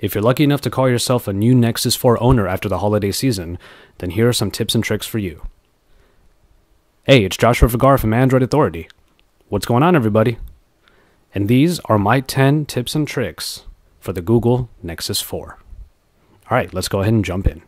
If you're lucky enough to call yourself a new Nexus 4 owner after the holiday season, then here are some tips and tricks for you. Hey, it's Joshua Vergara from Android Authority. What's going on, everybody? And these are my 10 tips and tricks for the Google Nexus 4. All right, let's go ahead and jump in.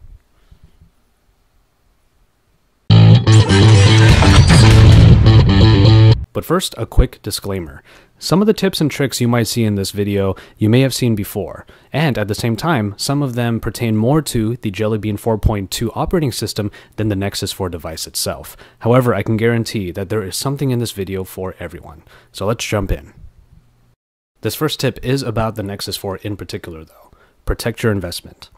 But first, a quick disclaimer. Some of the tips and tricks you might see in this video you may have seen before, and at the same time, some of them pertain more to the Jelly Bean 4.2 operating system than the Nexus 4 device itself. However, I can guarantee that there is something in this video for everyone. So let's jump in. This first tip is about the Nexus 4 in particular though. Protect your investment.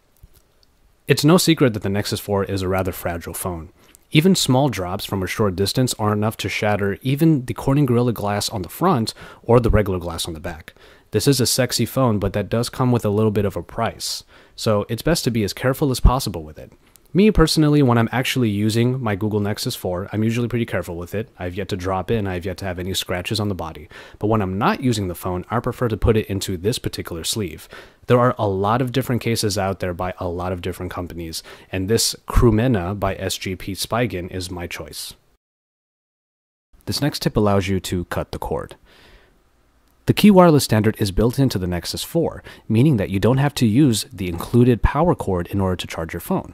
It's no secret that the Nexus 4 is a rather fragile phone. Even small drops from a short distance are enough to shatter even the Corning Gorilla Glass on the front or the regular glass on the back. This is a sexy phone, but that does come with a little bit of a price. So it's best to be as careful as possible with it. Me personally, when I'm actually using my Google Nexus 4, I'm usually pretty careful with it. I've yet to drop in, I've yet to have any scratches on the body. But when I'm not using the phone, I prefer to put it into this particular sleeve. There are a lot of different cases out there by a lot of different companies, and this Crewmena by SGP Spigen is my choice. This next tip allows you to cut the cord. The Key Wireless standard is built into the Nexus 4, meaning that you don't have to use the included power cord in order to charge your phone.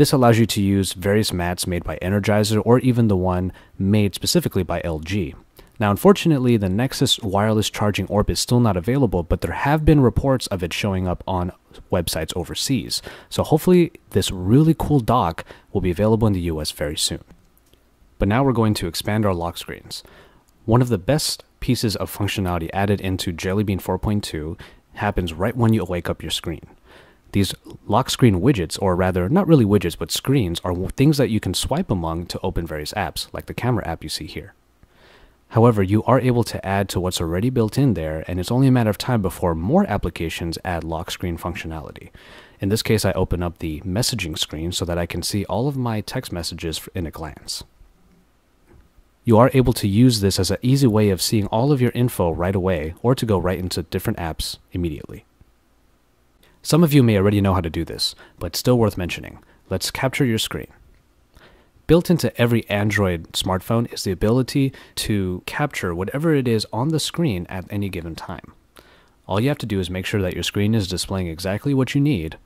This allows you to use various mats made by Energizer or even the one made specifically by LG. Now, unfortunately, the Nexus wireless charging orb is still not available, but there have been reports of it showing up on websites overseas. So hopefully this really cool dock will be available in the US very soon. But now we're going to expand our lock screens. One of the best pieces of functionality added into Jelly Bean 4.2 happens right when you wake up your screen. These lock screen widgets, or rather, not really widgets, but screens, are things that you can swipe among to open various apps, like the camera app you see here. However, you are able to add to what's already built in there, and it's only a matter of time before more applications add lock screen functionality. In this case, I open up the messaging screen so that I can see all of my text messages in a glance. You are able to use this as an easy way of seeing all of your info right away, or to go right into different apps immediately. Some of you may already know how to do this, but still worth mentioning. Let's capture your screen. Built into every Android smartphone is the ability to capture whatever it is on the screen at any given time. All you have to do is make sure that your screen is displaying exactly what you need,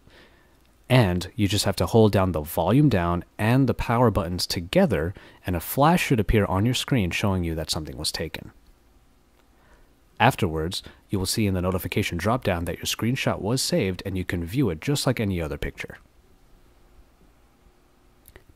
and you just have to hold down the volume down and the power buttons together, and a flash should appear on your screen showing you that something was taken. Afterwards, you will see in the notification dropdown that your screenshot was saved and you can view it just like any other picture.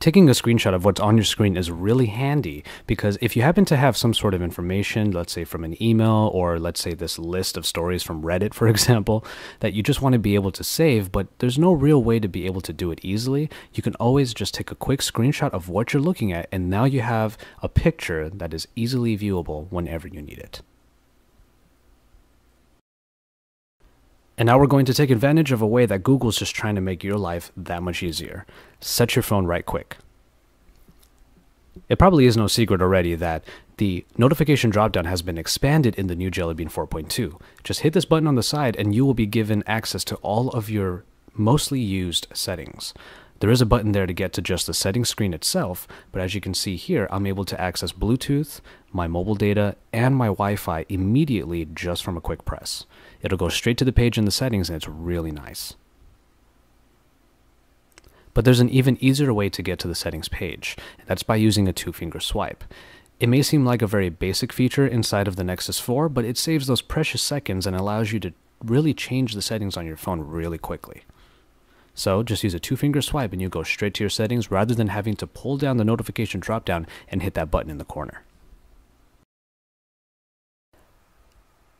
Taking a screenshot of what's on your screen is really handy because if you happen to have some sort of information, let's say from an email or let's say this list of stories from Reddit, for example, that you just want to be able to save, but there's no real way to be able to do it easily, you can always just take a quick screenshot of what you're looking at and now you have a picture that is easily viewable whenever you need it. And now we're going to take advantage of a way that Google's just trying to make your life that much easier. Set your phone right quick. It probably is no secret already that the notification dropdown has been expanded in the new Jelly Bean 4.2. Just hit this button on the side and you will be given access to all of your mostly used settings. There is a button there to get to just the settings screen itself, but as you can see here, I'm able to access Bluetooth, my mobile data, and my Wi-Fi immediately just from a quick press. It'll go straight to the page in the settings and it's really nice. But there's an even easier way to get to the settings page, and that's by using a two-finger swipe. It may seem like a very basic feature inside of the Nexus 4, but it saves those precious seconds and allows you to really change the settings on your phone really quickly. So just use a two-finger swipe and you go straight to your settings rather than having to pull down the notification dropdown and hit that button in the corner.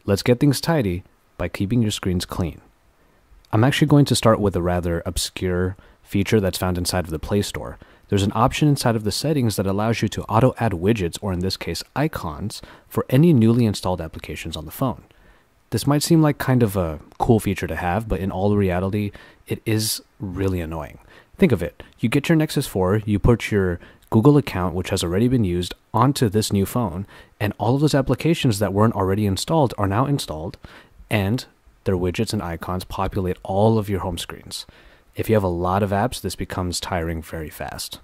Let's get things tidy by keeping your screens clean. I'm actually going to start with a rather obscure feature that's found inside of the Play Store. There's an option inside of the settings that allows you to auto-add widgets, or in this case icons, for any newly installed applications on the phone. This might seem like kind of a cool feature to have, but in all reality, it is really annoying. Think of it. You get your Nexus 4, you put your Google account, which has already been used, onto this new phone, and all of those applications that weren't already installed are now installed, and their widgets and icons populate all of your home screens. If you have a lot of apps, this becomes tiring very fast.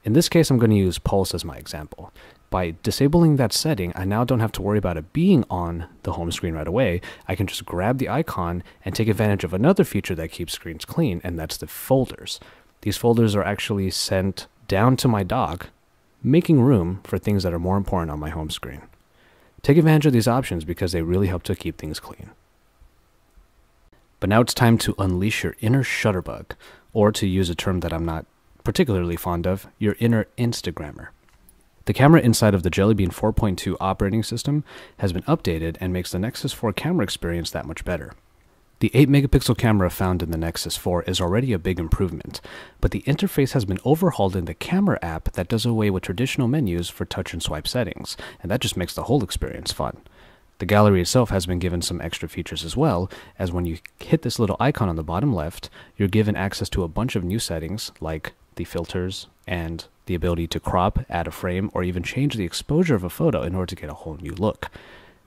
In this case, I'm going to use Pulse as my example. By disabling that setting, I now don't have to worry about it being on the home screen right away. I can just grab the icon and take advantage of another feature that keeps screens clean, and that's the folders. These folders are actually sent down to my dock, making room for things that are more important on my home screen. Take advantage of these options because they really help to keep things clean. But now it's time to unleash your inner shutterbug, or to use a term that I'm not particularly fond of, your inner Instagrammer. The camera inside of the Jelly Bean 4.2 operating system has been updated and makes the Nexus 4 camera experience that much better. The 8-megapixel camera found in the Nexus 4 is already a big improvement, but the interface has been overhauled in the camera app that does away with traditional menus for touch and swipe settings, and that just makes the whole experience fun. The gallery itself has been given some extra features as well, as when you hit this little icon on the bottom left, you're given access to a bunch of new settings like the filters and the ability to crop, add a frame, or even change the exposure of a photo in order to get a whole new look.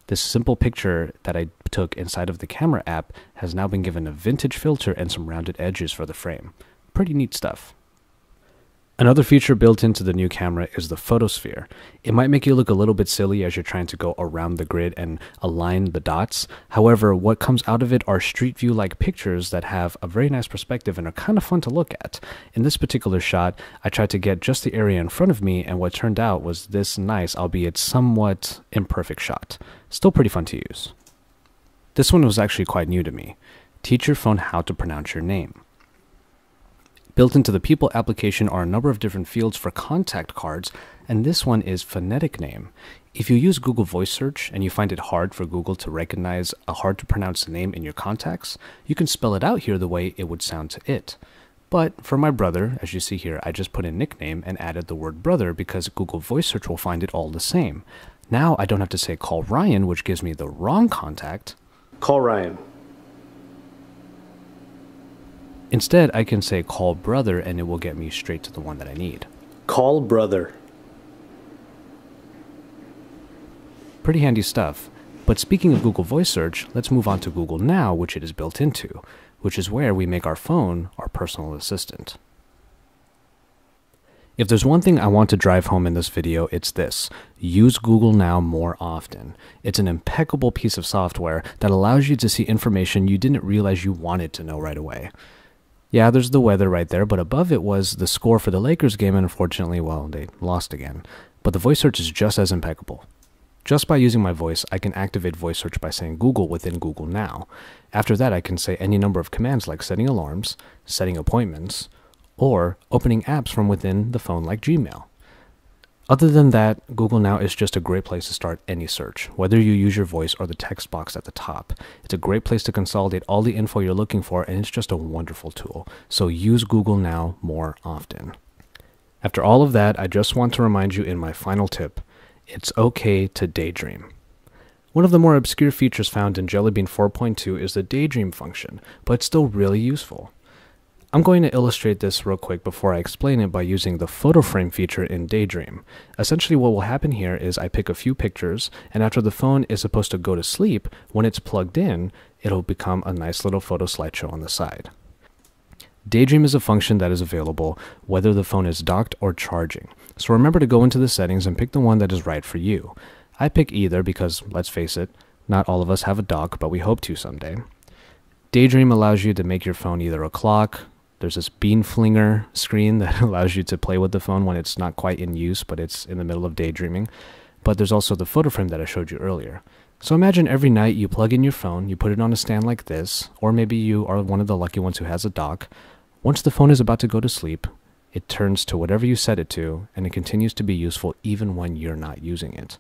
This simple picture that I took inside of the camera app has now been given a vintage filter and some rounded edges for the frame. Pretty neat stuff. Another feature built into the new camera is the photosphere. It might make you look a little bit silly as you're trying to go around the grid and align the dots. However, what comes out of it are street view-like pictures that have a very nice perspective and are kind of fun to look at. In this particular shot, I tried to get just the area in front of me, and what turned out was this nice, albeit somewhat imperfect shot. Still pretty fun to use. This one was actually quite new to me. Teach your phone how to pronounce your name. Built into the People application are a number of different fields for contact cards, and this one is phonetic name. If you use Google Voice Search and you find it hard for Google to recognize a hard to pronounce name in your contacts, you can spell it out here the way it would sound to it. But for my brother, as you see here, I just put in nickname and added the word brother because Google Voice Search will find it all the same. Now I don't have to say call Ryan, which gives me the wrong contact. Call Ryan. Instead, I can say call brother and it will get me straight to the one that I need. Call brother. Pretty handy stuff. But speaking of Google Voice Search, let's move on to Google Now, which it is built into, which is where we make our phone our personal assistant. If there's one thing I want to drive home in this video, it's this. Use Google Now more often. It's an impeccable piece of software that allows you to see information you didn't realize you wanted to know right away. Yeah, there's the weather right there, but above it was the score for the Lakers game, and unfortunately, well, they lost again. But the voice search is just as impeccable. Just by using my voice, I can activate voice search by saying Google within Google Now. After that, I can say any number of commands like setting alarms, setting appointments, or opening apps from within the phone like Gmail. Other than that, Google Now is just a great place to start any search, whether you use your voice or the text box at the top. It's a great place to consolidate all the info you're looking for, and it's just a wonderful tool. So use Google Now more often. After all of that, I just want to remind you in my final tip, it's okay to daydream. One of the more obscure features found in Jelly Bean 4.2 is the daydream function, but it's still really useful. I'm going to illustrate this real quick before I explain it by using the photo frame feature in Daydream. Essentially what will happen here is I pick a few pictures, and after the phone is supposed to go to sleep, when it's plugged in, it'll become a nice little photo slideshow on the side. Daydream is a function that is available whether the phone is docked or charging. So remember to go into the settings and pick the one that is right for you. I pick either because, let's face it, not all of us have a dock, but we hope to someday. Daydream allows you to make your phone either a clock. There's this bean flinger screen that allows you to play with the phone when it's not quite in use, but it's in the middle of daydreaming. But there's also the photo frame that I showed you earlier. So imagine every night you plug in your phone, you put it on a stand like this, or maybe you are one of the lucky ones who has a dock. Once the phone is about to go to sleep, it turns to whatever you set it to, and it continues to be useful even when you're not using it.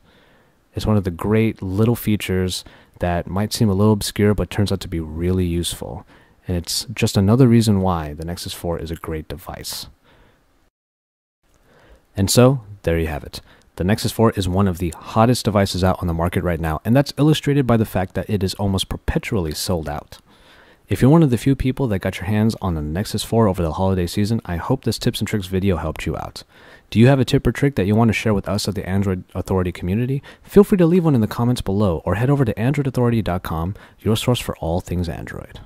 It's one of the great little features that might seem a little obscure, but turns out to be really useful. And it's just another reason why the Nexus 4 is a great device. And so, there you have it. The Nexus 4 is one of the hottest devices out on the market right now, and that's illustrated by the fact that it is almost perpetually sold out. If you're one of the few people that got your hands on the Nexus 4 over the holiday season, I hope this tips and tricks video helped you out. Do you have a tip or trick that you want to share with us at the Android Authority community? Feel free to leave one in the comments below or head over to androidauthority.com, your source for all things Android.